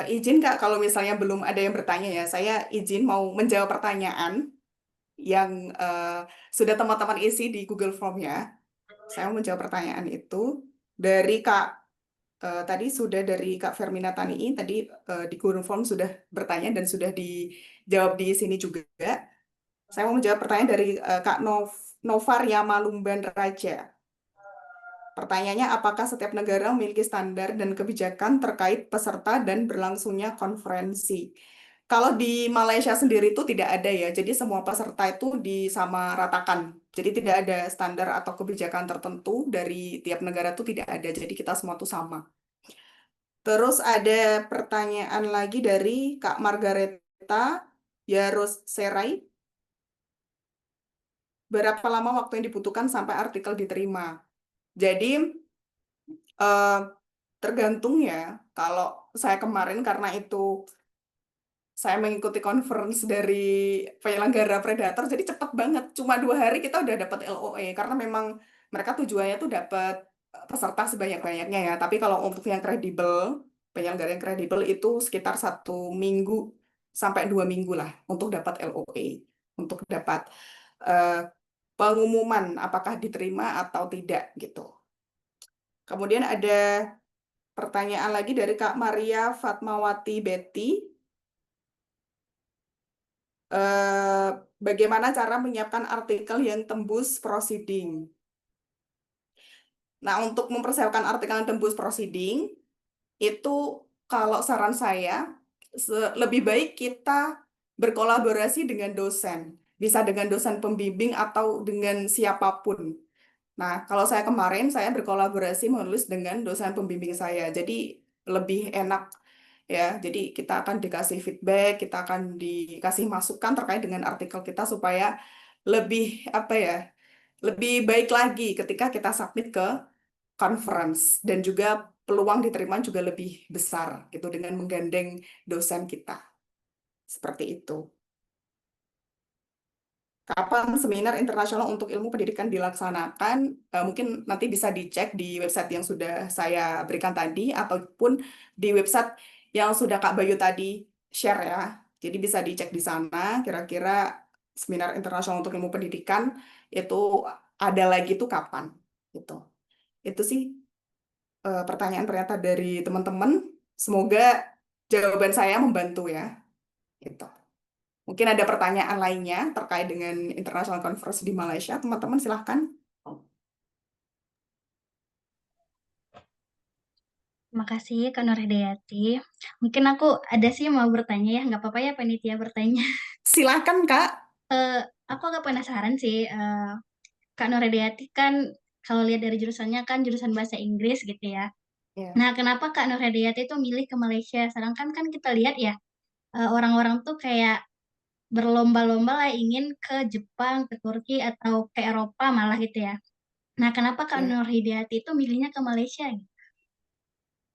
Izin, Kak, kalau misalnya belum ada yang bertanya ya, saya izin mau menjawab pertanyaan yang sudah teman-teman isi di Google Form ya. Saya mau menjawab pertanyaan itu dari Kak tadi sudah dari Kak Fermina Tanii, tadi di Google Form sudah bertanya dan sudah dijawab di sini juga. Saya mau menjawab pertanyaan dari Kak Novaria Malumban Raja. Pertanyaannya, apakah setiap negara memiliki standar dan kebijakan terkait peserta dan berlangsungnya konferensi? Kalau di Malaysia sendiri itu tidak ada ya, jadi semua peserta itu disamaratakan. Jadi tidak ada standar atau kebijakan tertentu dari tiap negara itu tidak ada, jadi kita semua itu sama. Terus ada pertanyaan lagi dari Kak Margareta Yarus Serai. Berapa lama waktu yang dibutuhkan sampai artikel diterima? Jadi eh, tergantung ya. Kalau saya kemarin karena itu saya mengikuti conference dari penyelenggara Predator, jadi cepat banget. Cuma 2 hari kita udah dapat LOE karena memang mereka tujuannya tuh dapat peserta sebanyak-banyaknya ya. Tapi kalau untuk yang kredibel, penyelenggara yang kredibel itu sekitar 1 minggu sampai 2 minggu lah untuk dapat LOE, untuk dapat eh, pengumuman apakah diterima atau tidak gitu. Kemudian ada pertanyaan lagi dari Kak Maria Fatmawati Betty. Eh, Bagaimana cara menyiapkan artikel yang tembus proceeding? Nah, untuk mempersiapkan artikel yang tembus proceeding, itu kalau saran saya, lebih baik kita berkolaborasi dengan dosen. Bisa dengan dosen pembimbing atau dengan siapapun. Nah, kalau saya kemarin, saya berkolaborasi menulis dengan dosen pembimbing saya. Jadi lebih enak ya. Jadi kita akan dikasih feedback, kita akan dikasih masukan terkait dengan artikel kita supaya lebih apa ya, lebih baik lagi ketika kita submit ke conference dan juga peluang diterima juga lebih besar gitu dengan menggandeng dosen kita. Seperti itu. Kapan seminar internasional untuk ilmu pendidikan dilaksanakan? Mungkin nanti bisa dicek di website yang sudah saya berikan tadi, ataupun di website yang sudah Kak Bayu tadi share ya. Jadi bisa dicek di sana, kira-kira seminar internasional untuk ilmu pendidikan itu ada lagi tuh kapan? Gitu. Itu sih pertanyaan-pernyataan dari teman-teman. Semoga jawaban saya membantu ya. Gitu. Mungkin ada pertanyaan lainnya terkait dengan International Conference di Malaysia. Teman-teman silahkan. Terima kasih, Kak Nur Hidayati. Mungkin aku ada sih mau bertanya ya, nggak apa-apa ya panitia bertanya. Silahkan, Kak. Aku agak penasaran sih, Kak Nur Hidayati kan kalau lihat dari jurusannya kan jurusan bahasa Inggris gitu ya. Ya. Nah, kenapa Kak Nur Hidayati itu milih ke Malaysia? Sedangkan kan kita lihat ya, orang-orang tuh kayak berlomba-lomba lah ingin ke Jepang, ke Turki, atau ke Eropa malah gitu ya. Nah, kenapa Kak Ya. Nur Hidayati itu milihnya ke Malaysia?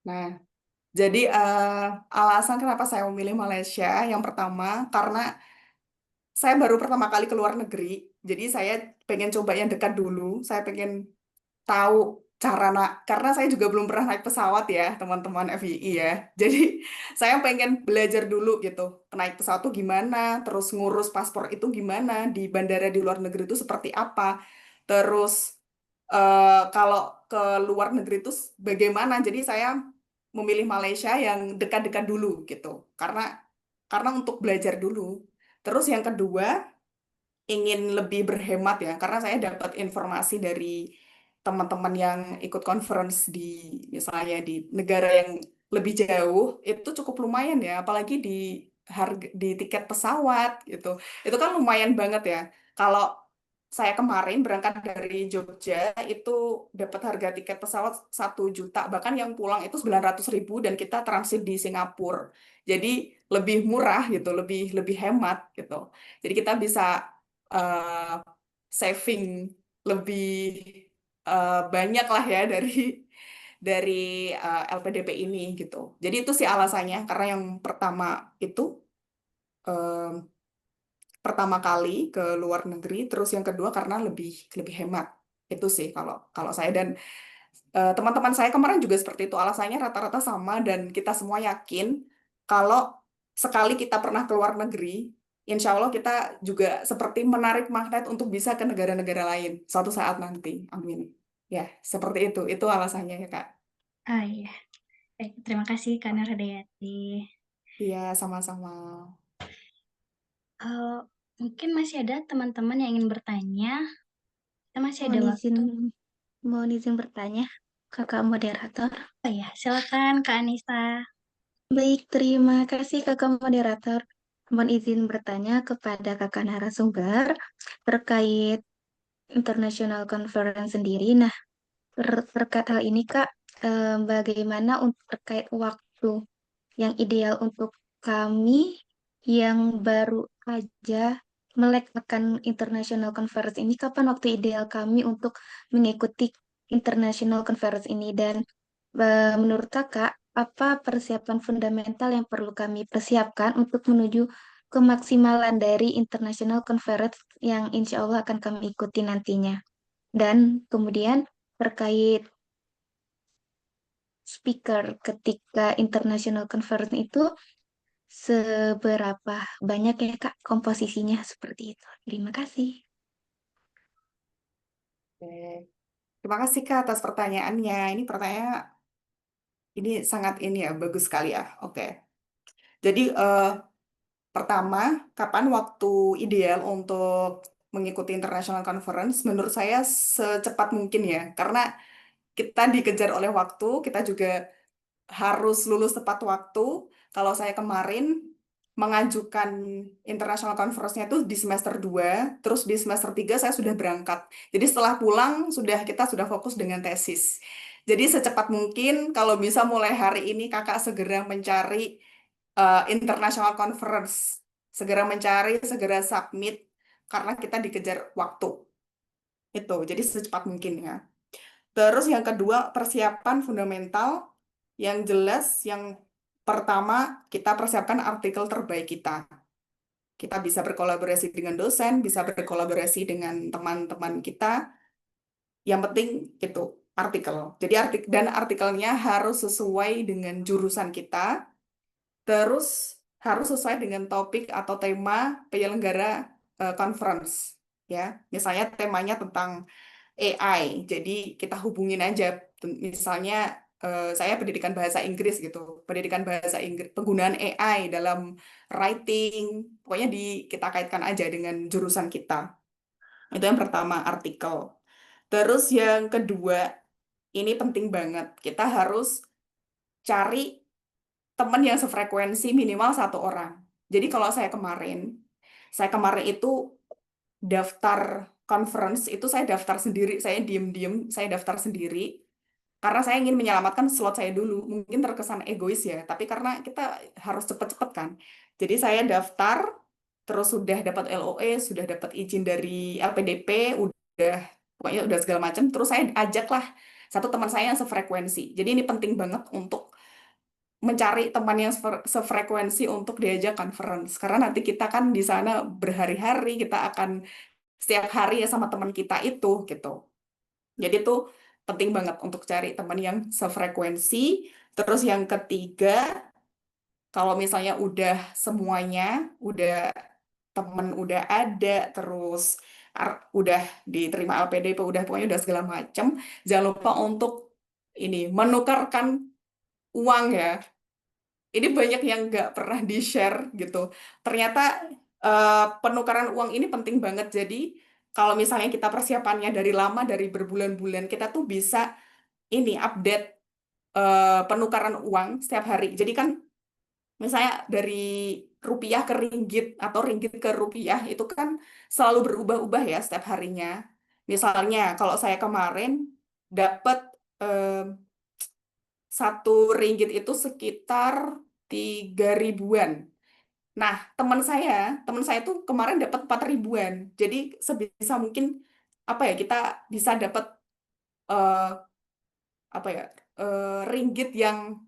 Nah, jadi alasan kenapa saya memilih Malaysia, yang pertama karena saya baru pertama kali ke luar negeri, jadi saya pengen coba yang dekat dulu. Saya pengen tahu cara karena saya juga belum pernah naik pesawat ya, teman-teman FYI ya. Jadi saya pengen belajar dulu gitu, naik pesawat tuh gimana, terus ngurus paspor itu gimana, di bandara di luar negeri itu seperti apa, terus kalau ke luar negeri itu bagaimana. Jadi saya memilih Malaysia yang dekat-dekat dulu gitu, karena untuk belajar dulu. Terus yang kedua, ingin lebih berhemat ya, karena saya dapat informasi dari teman-teman yang ikut conference di misalnya di negara yang lebih jauh itu cukup lumayan ya, apalagi di harga di tiket pesawat gitu. Itu kan lumayan banget ya. Kalau saya kemarin berangkat dari Jogja itu dapat harga tiket pesawat 1 juta, bahkan yang pulang itu 900.000 dan kita transit di Singapura. Jadi lebih murah gitu, lebih lebih hemat gitu. Jadi kita bisa eh, saving lebih banyak lah ya dari LPDP ini gitu. Jadi itu sih alasannya karena yang pertama itu eh, pertama kali ke luar negeri, terus yang kedua karena lebih lebih hemat. Itu sih kalau kalau saya dan teman-teman saya kemarin juga seperti itu alasannya rata-rata sama dan kita semua yakin kalau sekali kita pernah ke luar negeri, insya Allah kita juga seperti menarik magnet untuk bisa ke negara-negara lain suatu saat nanti. Amin. Ya, seperti itu. Itu alasannya ya, Kak. Ah iya. Baik, terima kasih Kak Nurhadayati. Iya, sama-sama. Mungkin masih ada teman-teman yang ingin bertanya. Kita masih ada Mohon waktu. izin bertanya, Kakak moderator. Oh ya, silakan Kak Anissa. Baik, terima kasih Kakak moderator. Mohon izin bertanya kepada Kakak narasumber terkait International Conference sendiri. Nah, terkait hal ini Kak, bagaimana untuk terkait waktu yang ideal untuk kami yang baru aja melek akan International Conference ini, kapan waktu ideal kami untuk mengikuti International Conference ini, dan menurut Kakak, apa persiapan fundamental yang perlu kami persiapkan untuk menuju kemaksimalan dari International Conference yang insya Allah akan kami ikuti nantinya. Dan kemudian terkait speaker ketika International Conference itu, seberapa banyak ya Kak komposisinya seperti itu? Terima kasih. Oke. Terima kasih Kak atas pertanyaannya. Ini pertanyaan ini sangat ini ya, bagus sekali ya. Oke. Jadi pertama, kapan waktu ideal untuk mengikuti international conference? Menurut saya secepat mungkin ya, karena kita dikejar oleh waktu, kita juga harus lulus tepat waktu. Kalau saya kemarin mengajukan international conference-nya itu di semester 2, terus di semester 3 saya sudah berangkat. Jadi setelah pulang kita sudah fokus dengan tesis. Jadi secepat mungkin kalau bisa mulai hari ini Kakak segera mencari international conference, segera mencari, segera submit karena kita dikejar waktu. Itu. Jadi secepat mungkin ya. Terus yang kedua, persiapan fundamental. Yang jelas, yang pertama, kita persiapkan artikel terbaik kita. Kita bisa berkolaborasi dengan dosen, bisa berkolaborasi dengan teman-teman kita. Yang penting itu artikel. Jadi dan artikelnya harus sesuai dengan jurusan kita, terus harus sesuai dengan topik atau tema penyelenggara conference. Ya, misalnya temanya tentang AI. Jadi kita hubungin aja, misalnya saya pendidikan bahasa Inggris gitu, pendidikan bahasa Inggris, penggunaan AI dalam writing, pokoknya kita kaitkan aja dengan jurusan kita. Itu yang pertama, artikel. Terus yang kedua, ini penting banget, kita harus cari teman yang sefrekuensi minimal 1 orang. Jadi kalau saya kemarin itu daftar conference itu saya daftar sendiri, saya diem-diem, saya daftar sendiri karena saya ingin menyelamatkan slot saya dulu. Mungkin terkesan egois ya, tapi karena kita harus cepet-cepet kan. Jadi saya daftar, terus sudah dapat LOE, sudah dapat izin dari LPDP, udah pokoknya udah segala macam. Terus saya ajaklah satu teman saya yang sefrekuensi. Jadi ini penting banget untuk mencari teman yang sefrekuensi untuk diajak conference. Karena nanti kita kan di sana berhari-hari, kita akan setiap hari ya sama teman kita itu gitu. Jadi itu penting banget untuk cari teman yang sefrekuensi. Terus yang ketiga, kalau misalnya udah semuanya, udah temen udah ada, terus udah diterima LPDP, udah pokoknya udah segala macam, jangan lupa untuk ini menukarkan uang ya. Ini banyak yang nggak pernah di-share gitu. Ternyata penukaran uang ini penting banget. Jadi kalau misalnya kita persiapannya dari lama, dari berbulan-bulan, kita tuh bisa ini update penukaran uang setiap hari. Jadi kan misalnya dari rupiah ke ringgit atau ringgit ke rupiah itu kan selalu berubah-ubah ya setiap harinya. Misalnya kalau saya kemarin dapat 1 ringgit itu sekitar 3 ribuan. Nah, teman saya tuh kemarin dapat 4 ribuan. Jadi sebisa mungkin apa ya kita bisa dapat eh, apa ya ringgit yang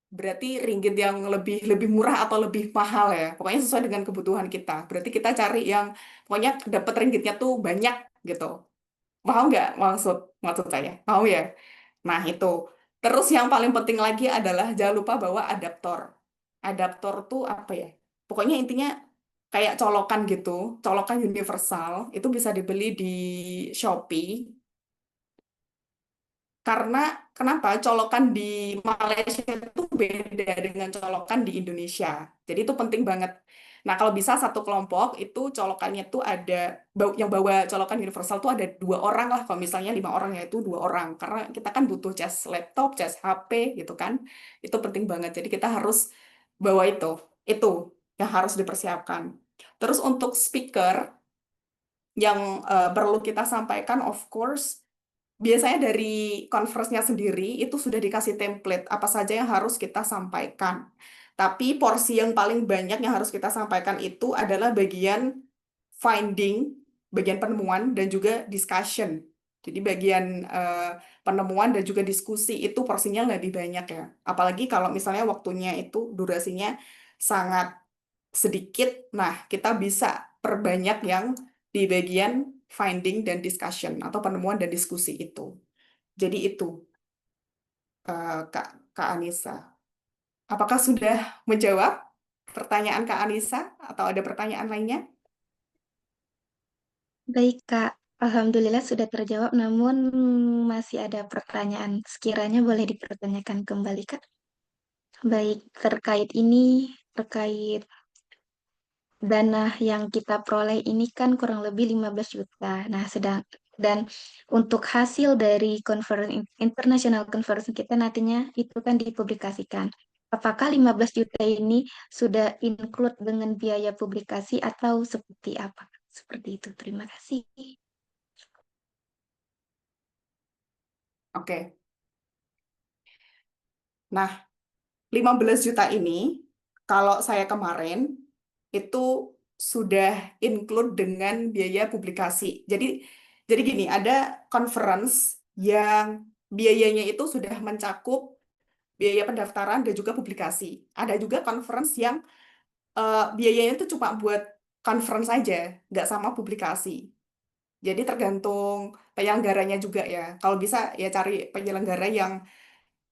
berarti ringgit yang lebih lebih murah atau lebih mahal ya. Pokoknya sesuai dengan kebutuhan kita. Berarti kita cari yang pokoknya dapat ringgitnya tuh banyak gitu. Mau nggak maksud maksud saya? Mau ya? Nah, itu. Terus yang paling penting lagi adalah jangan lupa bawa adaptor. Adaptor tuh apa ya? Pokoknya intinya kayak colokan gitu, colokan universal. Itu bisa dibeli di Shopee. Karena kenapa colokan di Malaysia itu beda dengan colokan di Indonesia. Jadi itu penting banget. Nah, kalau bisa satu kelompok itu colokannya tuh ada yang bawa colokan universal tuh ada 2 orang lah. Kalau misalnya 5 orang ya itu 2 orang. Karena kita kan butuh cas laptop, cas HP gitu kan. Itu penting banget. Jadi kita harus bawa itu. Itu yang harus dipersiapkan. Terus untuk speaker yang perlu kita sampaikan, of course, biasanya dari conference-nya sendiri itu sudah dikasih template apa saja yang harus kita sampaikan. Tapi porsi yang paling banyak yang harus kita sampaikan itu adalah bagian finding, bagian penemuan, dan juga discussion. Jadi bagian penemuan dan juga diskusi itu porsinya lebih banyak ya. Apalagi kalau misalnya waktunya itu durasinya sangat sedikit, nah kita bisa perbanyak yang di bagian finding dan discussion atau penemuan dan diskusi itu. Jadi itu Kak Anissa. Apakah sudah menjawab pertanyaan Kak Anissa atau ada pertanyaan lainnya? Baik, Kak. Alhamdulillah sudah terjawab, namun masih ada pertanyaan. Sekiranya boleh dipertanyakan kembali, Kak. Baik, terkait dana yang kita peroleh ini kan kurang lebih 15 juta. Nah, dan untuk hasil dari international conference kita nantinya itu kan dipublikasikan. Apakah 15 juta ini sudah include dengan biaya publikasi atau seperti apa? Seperti itu. Terima kasih. Oke. Nah, 15 juta ini kalau saya kemarin itu sudah include dengan biaya publikasi. Jadi gini, ada conference yang biayanya itu sudah mencakup biaya pendaftaran dan juga publikasi. Ada juga conference yang biayanya itu cuma buat conference aja, nggak sama publikasi. Jadi tergantung penyelenggaranya juga ya. Kalau bisa ya cari penyelenggara yang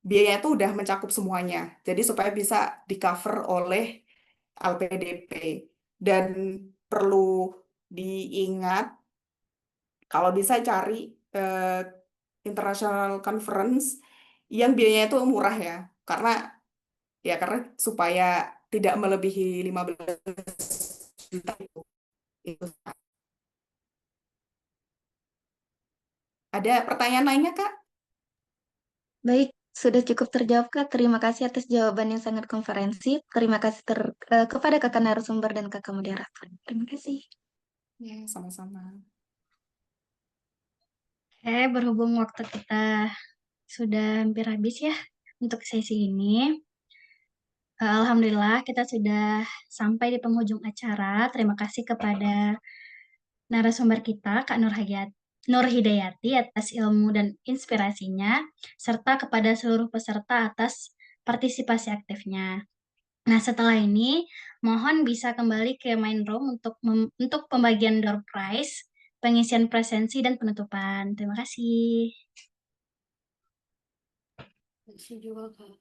biayanya itu udah mencakup semuanya. Jadi supaya bisa di-cover oleh LPDP. Dan perlu diingat kalau bisa cari eh, international conference yang biayanya itu murah ya. Karena supaya tidak melebihi 15 juta itu. Itu. Ada pertanyaan lainnya, Kak? Baik, sudah cukup terjawab, Kak. Terima kasih atas jawaban yang sangat komprehensif. Terima kasih kepada kakak narasumber dan kakak moderator. Terima kasih. Ya, sama-sama. Berhubung waktu kita sudah hampir habis ya untuk sesi ini. Alhamdulillah kita sudah sampai di penghujung acara. Terima kasih kepada narasumber kita, Kak Nur Hidayati atas ilmu dan inspirasinya, serta kepada seluruh peserta atas partisipasi aktifnya. Nah, setelah ini, mohon bisa kembali ke main room untuk pembagian door prize, pengisian presensi, dan penutupan. Terima kasih. Makasih juga, Kak.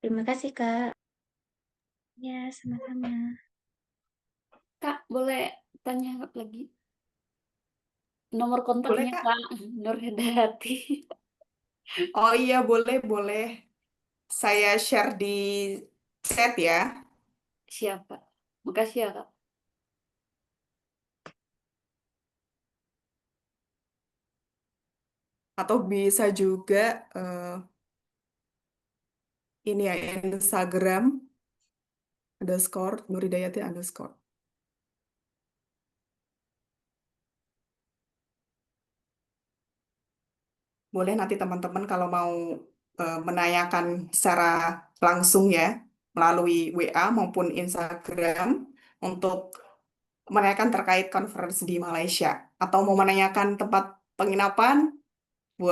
Terima kasih, Kak. Ya, sama-sama. Kak, boleh tanya lagi? Nomor Boleh, kontaknya Kak? Kak Nur Hidayati. Oh iya, boleh. Saya share di chat ya. Siapa? Makasih ya, Kak. Atau bisa juga ini ya, Instagram _Nuridayati_. Boleh nanti teman-teman kalau mau menanyakan secara langsung ya, melalui WA maupun Instagram untuk menanyakan terkait conference di Malaysia. Atau mau menanyakan tempat penginapan,